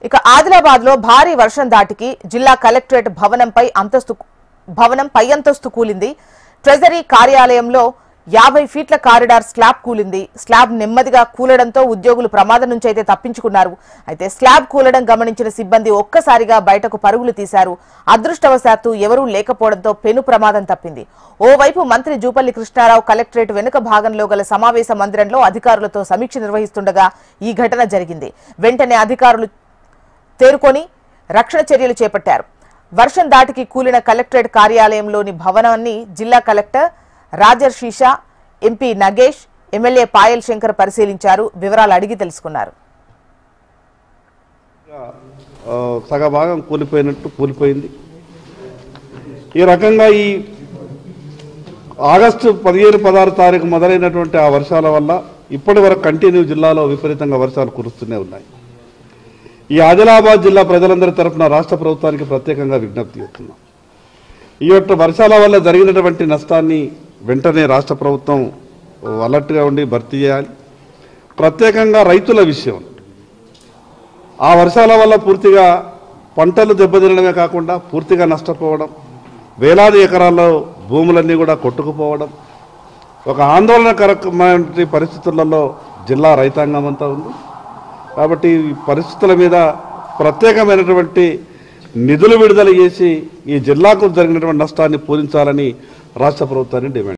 ఇక ఆదిలాబాద్ లో భారీ వర్షం దాటికి జిల్లా కలెక్టరేట్ భవనం పై అంతస్తు కూలింది. ట్రెజరీ కార్యాలయంలో 50 ఫీట్ల కారిడార్ స్లాబ్ కూలింది. స్లాబ్ నెమ్మదిగా కూలడంతో ఉద్యోగులు ప్రమాదం నుంచి అయితే తప్పించుకున్నారు. అయితే స్లాబ్ కూలడం గమనించిన సిబ్బంది ఒక్కసారిగా బయటకు పరుగులు తీశారు. అదృష్టవశాత్తు ఎవరూ లేకపోవడంతో పెను ప్రమాదం తప్పింది. ఓవైపు మంత్రి జూపల్లి కృష్ణారావు కలెక్టరేట్ వెనుక భాగంలో గల సమావేశ మందిరంలో అధికారులతో సమీక్ష నిర్వహిస్తుండగా ఈ ఘటన జరిగింది. వెంటనే అధికారులు తేరుకొని రక్షణ చర్యలు చేపట్టారు. వర్షం దాటికి కూలిన కలెక్టరేట్ కార్యాలయంలోని భవనాన్ని జిల్లా collector Rajarshi Shah, MP Nagesh, MLA Payal Shankar పరిశీలించారు. వివరాలు అడిగి తెలుసుకున్నారు. సగభాగం కూలిపోయింది. ఈ రకంగా ఈ ఆగస్టు 15-16 తారీఖు మొదలైనటువంటి ఆ వర్షాల వల్ల ఇప్పటి వరకు కంటిన్యూ జిల్లాలో విపరీతంగా వర్షాలు కురుస్తూనే ఉన్నాయి. ఈ ఆదిలాబాద్ జిల్లా ప్రజలందరి తరఫున రాష్ట్ర ప్రభుత్వానికి ప్రత్యేకంగా విజ్ఞప్తి చేస్తున్నాం. ఈ యొక్క వర్షాల వల్ల జరిగినటువంటి నష్టాన్ని వెంటనే రాష్ట్ర ప్రభుత్వం అలర్ట్గా ఉండి భర్తీ చేయాలి. ప్రత్యేకంగా రైతుల విషయం, ఆ వర్షాల వల్ల పూర్తిగా పంటలు దెబ్బతినడమే కాకుండా పూర్తిగా నష్టపోవడం, వేలాది ఎకరాల్లో భూములన్నీ కూడా కొట్టుకుపోవడం, ఒక ఆందోళనకరమైన పరిస్థితులలో జిల్లా రైతాంగం అంతా ఉంది. కాబట్టి ఈ పరిస్థితుల మీద ప్రత్యేకమైనటువంటి నిధులు విడుదల చేసి ఈ జిల్లాకు జరిగినటువంటి నష్టాన్ని పూరించాలని రాష్ట్ర ప్రభుత్వాన్ని డిమాండ్